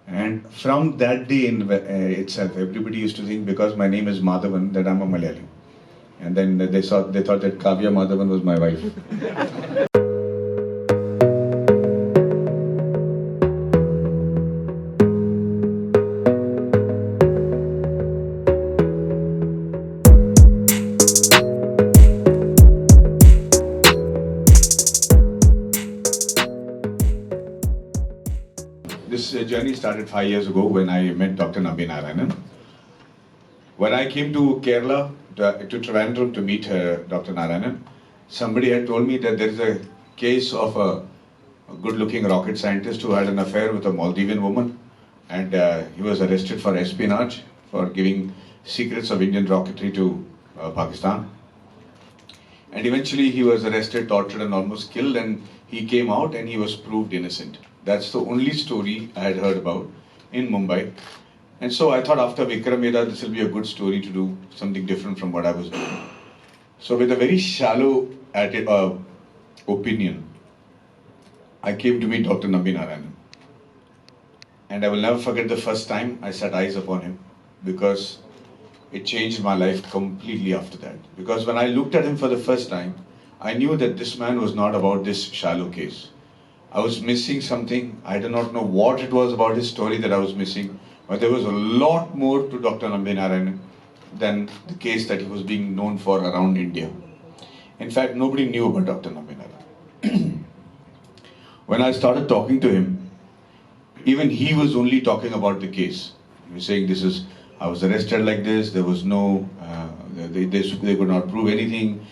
And from that day itself, everybody used to think because my name is Madhavan that I'm a Malayali. And then they thought that Kavya Madhavan was my wife. This journey started 5 years ago when I met Dr. Nambinaarayanan. When I came to Kerala, to Trivandrum to meet Dr. Narayanan, somebody had told me that there is a case of a good-looking rocket scientist who had an affair with a Maldivian woman, and he was arrested for espionage, for giving secrets of Indian rocketry to Pakistan. And eventually he was arrested, tortured and almost killed, and he came out and he was proved innocent. That's the only story I had heard about in Mumbai. And so I thought after Vikram Vedha, this will be a good story to do something different from what I was doing. So with a very shallow opinion, I came to meet Dr. Nambinaarayanan. And I will never forget the first time I set eyes upon him, because it changed my life completely after that. Because when I looked at him for the first time, I knew that this man was not about this shallow case. I was missing something. I did not know what it was about his story that I was missing. But there was a lot more to Dr. Nambinaarayanan than the case that he was being known for around India. In fact, nobody knew about Dr. Nambinaarayanan. When I started talking to him, even he was only talking about the case. He was saying, I was arrested like this, there was no, they could not prove anything,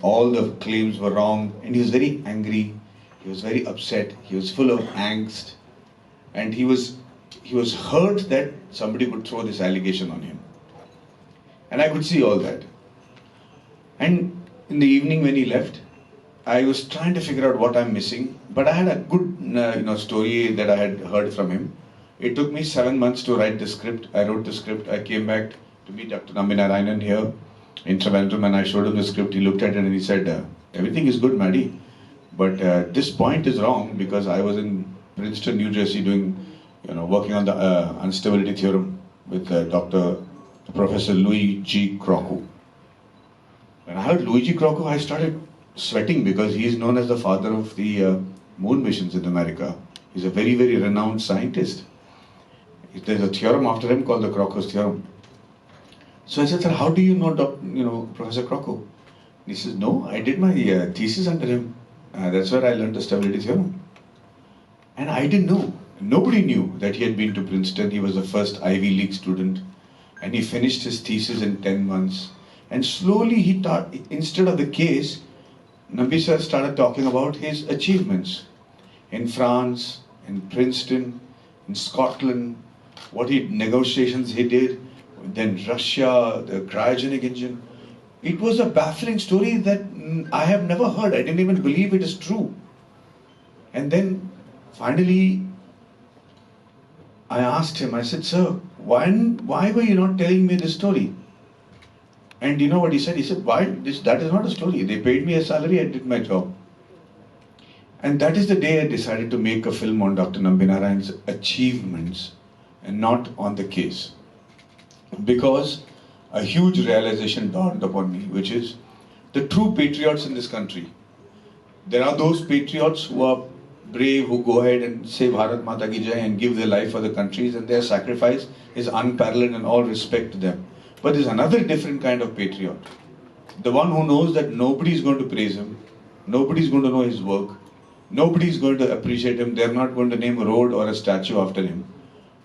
all the claims were wrong, and he was very angry, he was very upset, he was full of angst, and he was hurt that somebody could throw this allegation on him. And I could see all that. And in the evening when he left, I was trying to figure out what I'm missing, but I had a good story that I had heard from him. It took me 7 months to write the script. I wrote the script. I came back to meet Dr. Nambinaarayanan here in Trivandrum, and I showed him the script. He looked at it and he said, everything is good, Maddie, but this point is wrong, because I was in Princeton, New Jersey working on the unstability theorem with Professor Louis G. Crocco. When I heard Louis G. Crocco, I started sweating, because he is known as the father of the moon missions in America. He's a very, very renowned scientist. There's a theorem after him called the Crocco's theorem. So I said, sir, how do you know Professor Crocco? He says, no, I did my thesis under him. That's where I learned the stability theorem. And I didn't know. Nobody knew that he had been to Princeton. He was the first Ivy League student. And he finished his thesis in 10 months. And slowly he taught, instead of the case, Nambi sir started talking about his achievements in France, in Princeton, in Scotland, negotiations he did, then Russia, the cryogenic engine. It was a baffling story that I have never heard. I didn't even believe it is true. And then finally, I asked him, I said, sir, why were you not telling me this story? And you know what he said? He said, that is not a story. They paid me a salary, I did my job. And that is the day I decided to make a film on Dr. Nambinaarayanan's achievements and not on the case. Because a huge realization dawned upon me, which is the true patriots in this country. There are those patriots who are brave, who go ahead and say Bharat Mata Ki Jai and give their life for the countries, and their sacrifice is unparalleled and all respect to them. But there's another different kind of patriot. The one who knows that nobody is going to praise him, nobody is going to know his work, nobody is going to appreciate him, they're not going to name a road or a statue after him,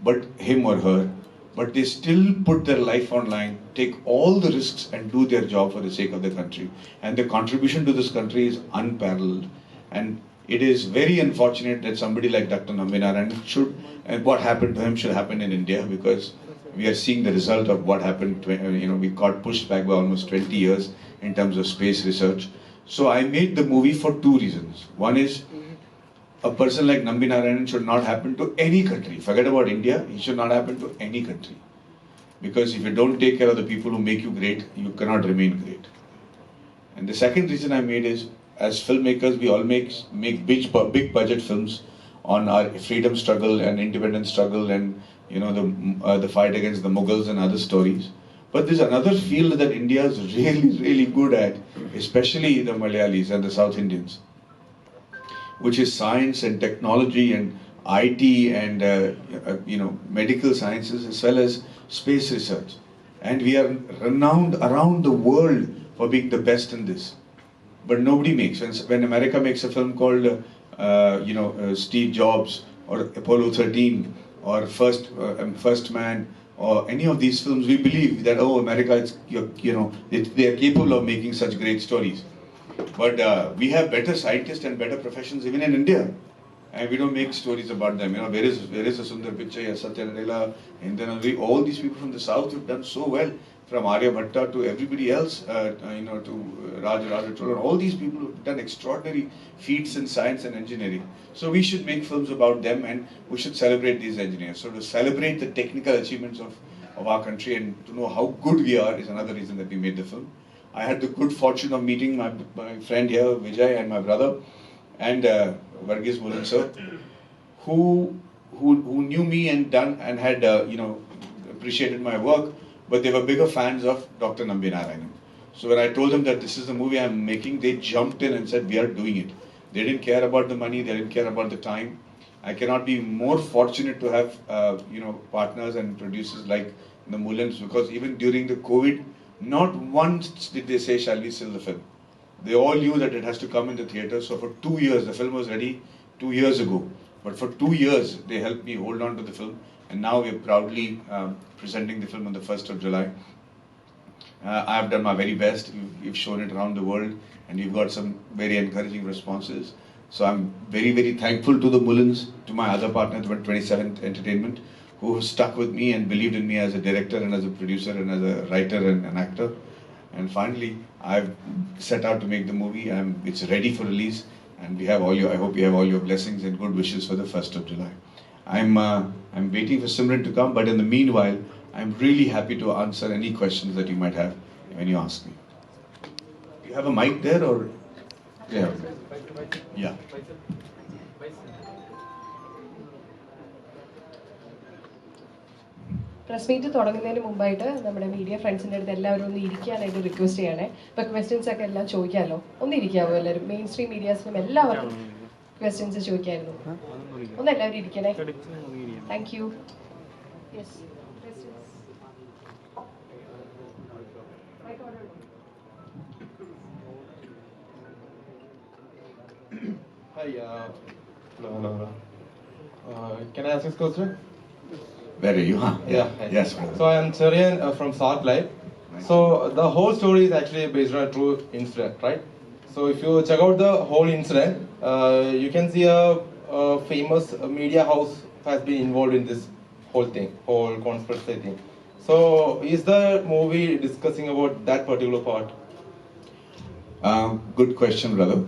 but him or her. But they still put their life on line, take all the risks and do their job for the sake of the country. And their contribution to this country is unparalleled. And it is very unfortunate that somebody like Dr. Nambinaarayanan and what happened to him should happen in India, because we are seeing the result of what happened. We got pushed back by almost 20 years in terms of space research. So I made the movie for two reasons. One is, a person like Nambinaarayanan should not happen to any country. Forget about India, he should not happen to any country. Because if you don't take care of the people who make you great, you cannot remain great. And the second reason I made is, as filmmakers, we all make big budget films on our freedom struggle and independence struggle and the fight against the Mughals and other stories. But there's another field that India is really good at, especially the Malayalis and the South Indians, which is science and technology and IT and medical sciences as well as space research. And we are renowned around the world for being the best in this. But nobody makes sense. When America makes a film called Steve Jobs or Apollo 13 or First Man or any of these films, we believe that, oh, America, they are capable of making such great stories. But we have better scientists and better professions even in India, and we don't make stories about them. Where is a Sundar Pichai, Satya Nadella, Indranavi, all these people from the south have done so well, from Arya Bhatta to everybody else, to Raj Cholan. All these people have done extraordinary feats in science and engineering. So we should make films about them, and we should celebrate these engineers. So to celebrate the technical achievements of our country and to know how good we are is another reason that we made the film. I had the good fortune of meeting my friend here, Vijay, and my brother, and Varghese Mulan sir, who knew me and had appreciated my work, but they were bigger fans of Dr. Nambi Narayanan. So when I told them that this is the movie I'm making, they jumped in and said, we are doing it. They didn't care about the money, they didn't care about the time. I cannot be more fortunate to have partners and producers like the Mulans, because even during the COVID, not once did they say, shall we sell the film? They all knew that it has to come in the theatre. So for 2 years, the film was ready 2 years ago. But for 2 years, they helped me hold on to the film. And now we are proudly presenting the film on the 1st of July. I have done my very best. We've shown it around the world, and we've got some very encouraging responses. So I'm very thankful to the Mullins, to my other partner, 27th Entertainment, who stuck with me and believed in me as a director and as a producer and as a writer and an actor. And finally, I've set out to make the movie. It's ready for release, and I hope you have all your blessings and good wishes for the 1st of July. I'm waiting for Simran to come, but in the meanwhile, I'm really happy to answer any questions that you might have when you ask me. Do you have a mic there, or? Yeah. Pressmeet തുടങ്ങുന്നതിന് മുമ്പായിട്ട് നമ്മുടെ media ഫ്രണ്ട്സിൻ്റെ അടുത്ത് എല്ലാവരും ഒന്ന് ഇരിക്കാനായിട്ട് request ചെയ്യണേ. ഇപ്പോൾ questions ഒക്കെ എല്ലാം ചോദിക്കാമല്ലോ, ഒന്ന് ഇരിക്കാമോ എല്ലാവരും? മെയിൻ സ്ട്രീം മീഡിയാസിനും എല്ലാവർക്കും ക്വസ്റ്റ്യൻസ് ചോദിക്കായിരുന്നു. ഒന്ന് എല്ലാവരും ഇരിക്കണേ. Thank you. Yes. Hi, hello. Can I ask this question? Where are you? Huh? Yeah. Yes, brother. So I am Cherian from Sark Live. Nice. So the whole story is actually based on a true incident, right? So if you check out the whole incident, you can see a famous media house has been involved in this whole conspiracy thing. So is the movie discussing about that particular part? Good question, brother.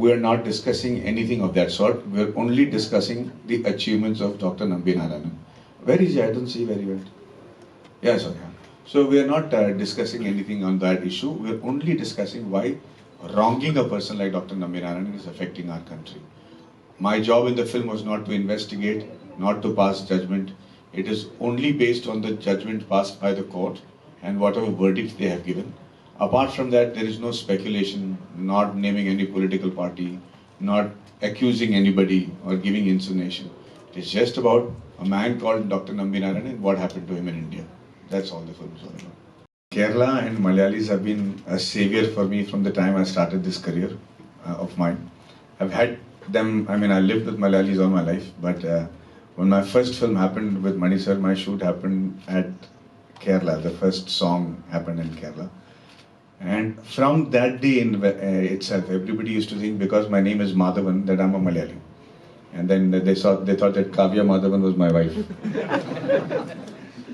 We are not discussing anything of that sort. We are only discussing the achievements of Dr. Nambi Narayanan. Where is he? I don't see very well. Yeah, sorry. So we are not discussing anything on that issue. We are only discussing why wronging a person like Dr. Nambi Narayanan is affecting our country. My job in the film was not to investigate, not to pass judgment. It is only based on the judgment passed by the court and whatever verdict they have given. Apart from that, there is no speculation, not naming any political party, not accusing anybody or giving insinuation. It is just about a man called Dr. Nambi Narayanan and what happened to him in India. That's all the film is all about. Kerala and Malayalis have been a savior for me from the time I started this career of mine. I've had them, I lived with Malayalis all my life, but when my first film happened with Mani sir, my shoot happened at Kerala. The first song happened in Kerala. And from that day itself, everybody used to think because my name is Madavan that I'm a Malayali. And then they thought that Kavya Madhavan was my wife.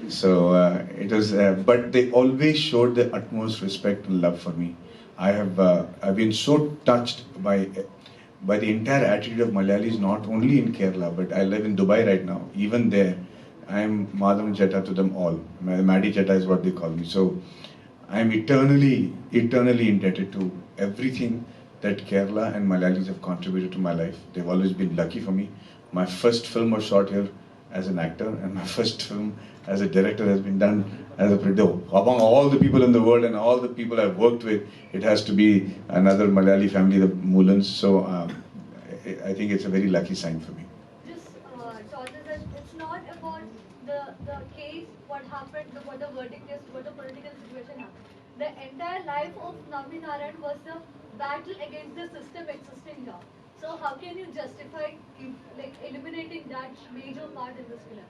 So it was, but they always showed the utmost respect and love for me. I've been so touched by the entire attitude of Malayalis, not only in Kerala, but I live in Dubai right now. Even there, I am Madhavan Chetta to them all. Maddie Chetta is what they call me. So I am eternally indebted to everything that Kerala and Malayalis have contributed to my life. They've always been lucky for me. My first film was shot here as an actor, and my first film as a director has been done as a producer. Among all the people in the world and all the people I've worked with, it has to be another Malayali family, the Mulans. So I think it's a very lucky sign for me. Just told us that it's not about the case, what happened, what the verdict is, what the political situation happened. The entire life of Nambi Narayan was a battle against the system existing here. So how can you justify eliminating that major part in this film?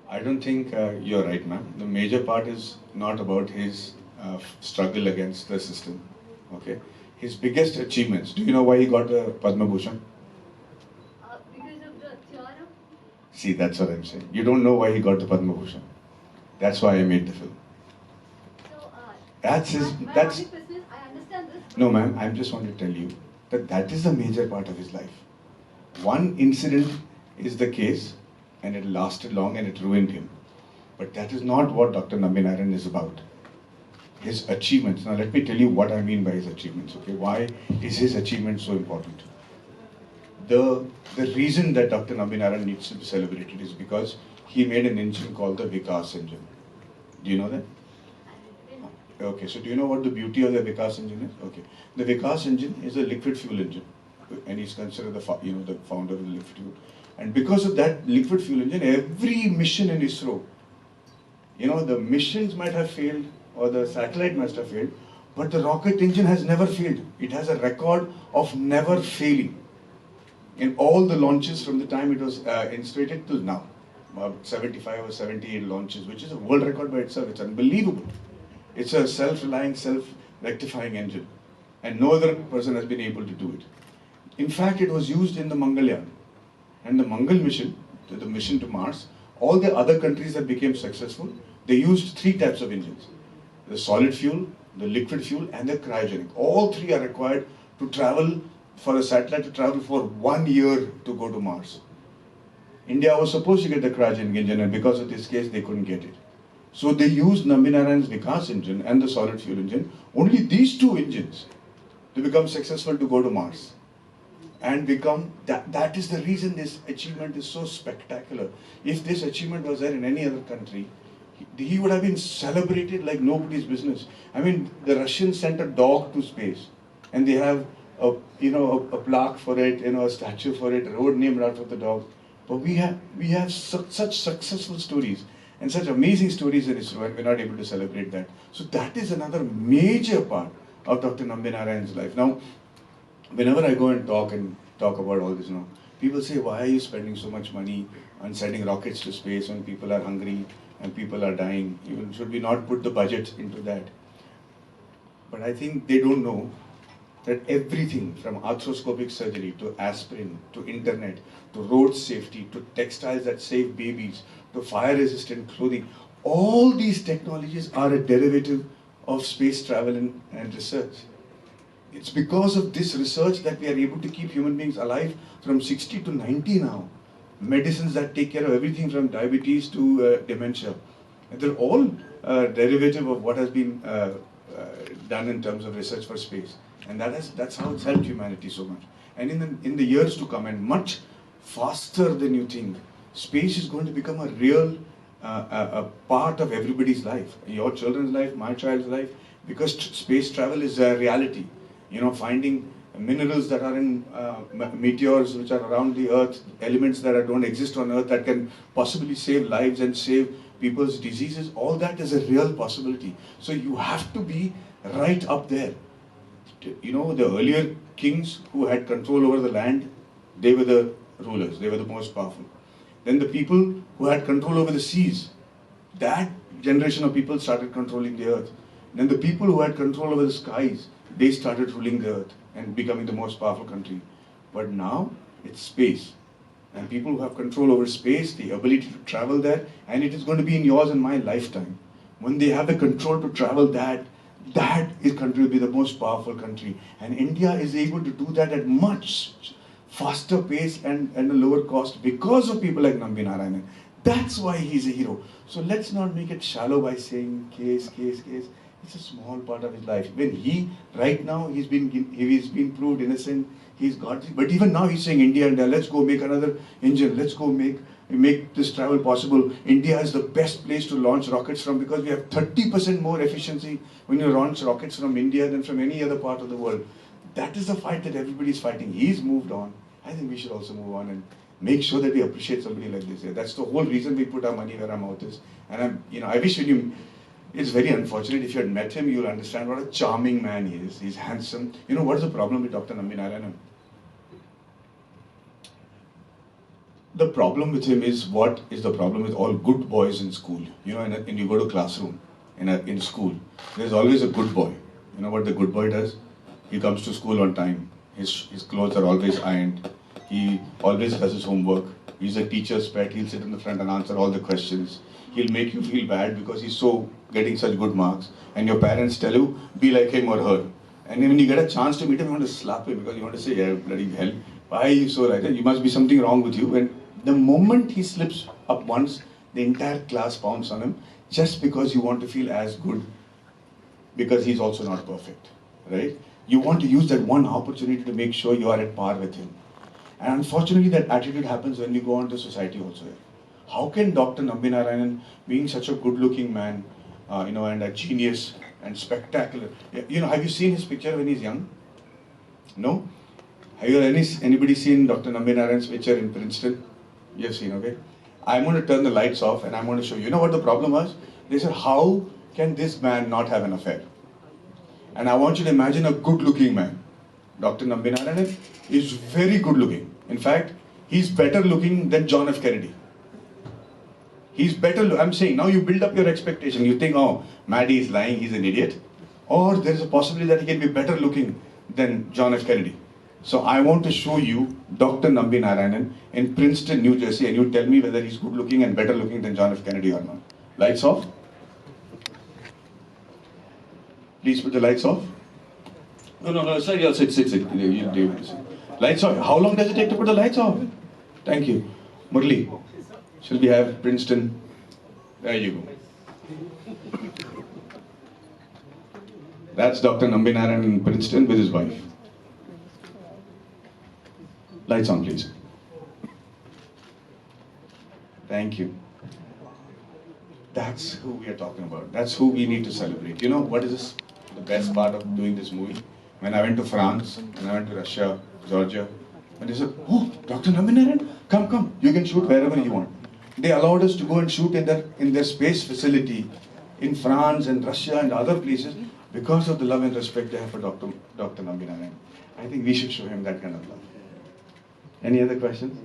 I don't think you're right, ma'am. The major part is not about his struggle against the system. Okay, his biggest achievements. Do you know why he got a Padma Bhushan? Because of the theorem? See, that's what I'm saying. You don't know why he got the Padma Bhushan. That's why I made the film. So, That's his. my That's only question is, I understand this. no, ma'am. I just want to tell you that that is the major part of his life. One incident is the case, and it lasted long and it ruined him. But that is not what Dr. Nambi Narayan is about. His achievements. Now, let me tell you what I mean by his achievements. Okay, why is his achievement so important? The reason that Dr. Nambi Narayan needs to be celebrated is because he made an engine called the Vikas engine. Do you know that? Okay, so do you know what the beauty of the Vikas engine is? Okay, the Vikas engine is a liquid fuel engine, and he's considered the founder of the liquid fuel. And because of that liquid fuel engine, every mission in ISRO, the missions might have failed or the satellite must have failed, but the rocket engine has never failed. It has a record of never failing in all the launches from the time it was installed till now. About 75 or 78 launches, which is a world record by itself. It's unbelievable. It's a self-relying, self-rectifying engine, and no other person has been able to do it. In fact, it was used in the Mangalyaan and the Mangal mission, the mission to Mars. All the other countries that became successful, they used 3 types of engines: the solid fuel, the liquid fuel, and the cryogenic. All 3 are required to travel, for a satellite to travel for 1 year to go to Mars. India was supposed to get the cryogenic engine, and because of this case, they couldn't get it. So they used Nambi Narayan's Vikas engine and the solid fuel engine, only these 2 engines, to become successful to go to Mars. And become, that is the reason this achievement is so spectacular. If this achievement was there in any other country, he would have been celebrated like nobody's business. I mean, the Russians sent a dog to space, and they have a plaque for it, a statue for it, a road named after the dog. But we have such successful stories and such amazing stories in ISRO, and we're not able to celebrate that. So that is another major part of Dr. Nambi Narayan's life. Now, whenever I go and talk about all this now, people say, why are you spending so much money on sending rockets to space when people are hungry and people are dying? Should we not put the budget into that? But I think they don't know that everything from arthroscopic surgery to aspirin to internet to road safety to textiles that save babies to fire resistant clothing, all these technologies are a derivative of space travel and research. It's because of this research that we are able to keep human beings alive from 60 to 90 now. Medicines that take care of everything from diabetes to dementia. And they're all derivative of what has been done in terms of research for space. And that's how it's helped humanity so much. And in the years to come, and much faster than you think, space is going to become a real a part of everybody's life. Your children's life, my child's life, because space travel is a reality. Finding minerals that are in meteors which are around the Earth, elements that don't exist on Earth that can possibly save lives and save people's diseases, all that is a real possibility. So you have to be right up there. The earlier kings who had control over the land, they were the rulers, they were the most powerful. Then the people who had control over the seas, that generation of people started controlling the earth. Then the people who had control over the skies, they started ruling the earth and becoming the most powerful country. But now it's space. And people who have control over space, the ability to travel there, and it is going to be in yours and my lifetime. When they have the control to travel that country will be the most powerful country. And India is able to do that at much faster pace and a lower cost because of people like Nambi Narayanan. That's why he's a hero. So let's not make it shallow by saying case. It's a small part of his life. When right now, he's been proved innocent. He's got, but even now he's saying India, let's go make another engine. Let's go make this travel possible. India is the best place to launch rockets from because we have 30% more efficiency when you launch rockets from India than from any other part of the world. That is the fight that everybody's fighting. He's moved on. I think we should also move on and make sure that we appreciate somebody like this. Yeah, that's the whole reason we put our money where our mouth is. And I wish it's very unfortunate. If you had met him, you'll understand what a charming man he is. He's handsome. You know what is the problem with Dr. Nambinaran? The problem with him is what is the problem with all good boys in school. You know, and you go to classroom in school, there's always a good boy. You know what the good boy does? He comes to school on time. His clothes are always ironed. He always does his homework. He's a teacher's pet. He'll sit in the front and answer all the questions. He'll make you feel bad because he's getting such good marks. And your parents tell you, be like him or her. And when you get a chance to meet him, you want to slap him because you want to say, yeah, bloody hell, why are you so like that? You must be something wrong with you. And the moment he slips up once, the entire class pounds on him just because you want to feel as good because he's also not perfect, right? You want to use that one opportunity to make sure you are at par with him. And unfortunately, that attitude happens when you go on to society also. How can Dr. Nambinarayanan, being such a good-looking man, and a genius and spectacular, have you seen his picture when he's young? No? Have you anybody seen Dr. Nambinarayan's picture in Princeton? You have seen, okay? I'm going to turn the lights off and I'm going to show you. You know what the problem was? They said, how can this man not have an affair? And I want you to imagine a good-looking man. Dr. Nambinarayanan is very good-looking. In fact, he's better looking than John F. Kennedy. He's better, I'm saying, now you build up your expectation. You think, oh, Maddie is lying, he's an idiot. Or there is a possibility that he can be better looking than John F. Kennedy. So I want to show you Dr. Nambinarayanan in Princeton, New Jersey, and you tell me whether he's good looking and better looking than John F. Kennedy or not. Lights off. Please put the lights off. No, sir, yeah, sit. Lights off. How long does it take to put the lights off? Thank you. Murli, shall we have Princeton? There you go. That's Dr. Nambinarayanan in Princeton with his wife. Lights on, please. Thank you. That's who we are talking about. That's who we need to celebrate. You know what is the best part of doing this movie? When I went to France, when I went to Russia, Georgia, and they said, oh, Dr. Nambinarayanan, come, you can shoot wherever you want. They allowed us to go and shoot in their space facility in France and Russia and other places because of the love and respect they have for Dr. Nambinarayanan. I think we should show him that kind of love. Any other questions?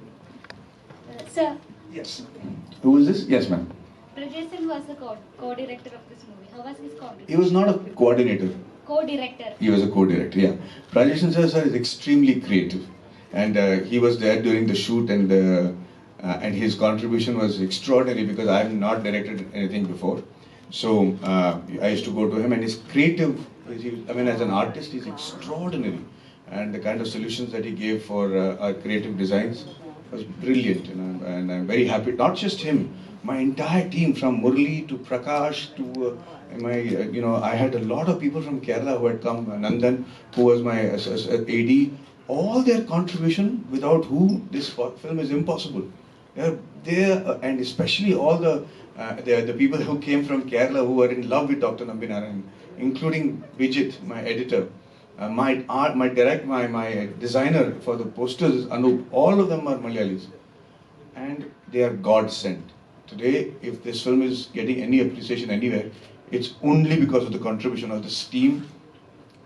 Sir. Yes. Who is this? Yes, ma'am. Prajasan was the co-director of this movie. How was his contribution? He was not a coordinator. Co-director. He was a co-director, yeah. Prajasan sir is extremely creative. And he was there during the shoot and his contribution was extraordinary because I have not directed anything before. So I used to go to him and his creative, as an artist, he's extraordinary. And the kind of solutions that he gave for our creative designs was brilliant, and I'm very happy. Not just him, my entire team from Murli to Prakash to I had a lot of people from Kerala who had come. Nandan, who was my AD, all their contribution, without whom this film is impossible. They're there, and especially all the people who came from Kerala who were in love with Dr. Nambinarayanan, including Vijit, my editor. My designer for the posters, Anup, all of them are Malayalis. And they are God sent. Today, if this film is getting any appreciation anywhere, it's only because of the contribution of this team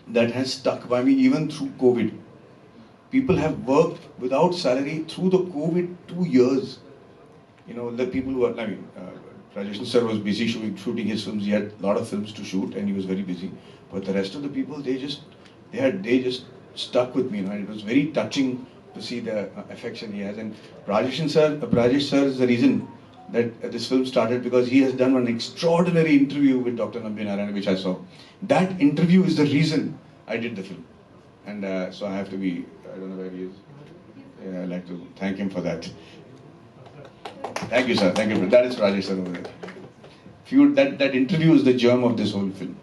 that has stuck by me even through COVID. People have worked without salary through the COVID 2 years. The people who are, Rajesh sir was busy shooting his films. He had a lot of films to shoot and he was very busy. But the rest of the people, they just stuck with me, and it was very touching to see the affection he has. And Rajesh sir is the reason that this film started because he has done an extraordinary interview with Dr. Nambinarayanan, which I saw. That interview is the reason I did the film. And so I have to be, I don't know where he is. Yeah, I'd like to thank him for that. Thank you, sir. Thank you. That is Rajesh sir over there. That interview is the germ of this whole film.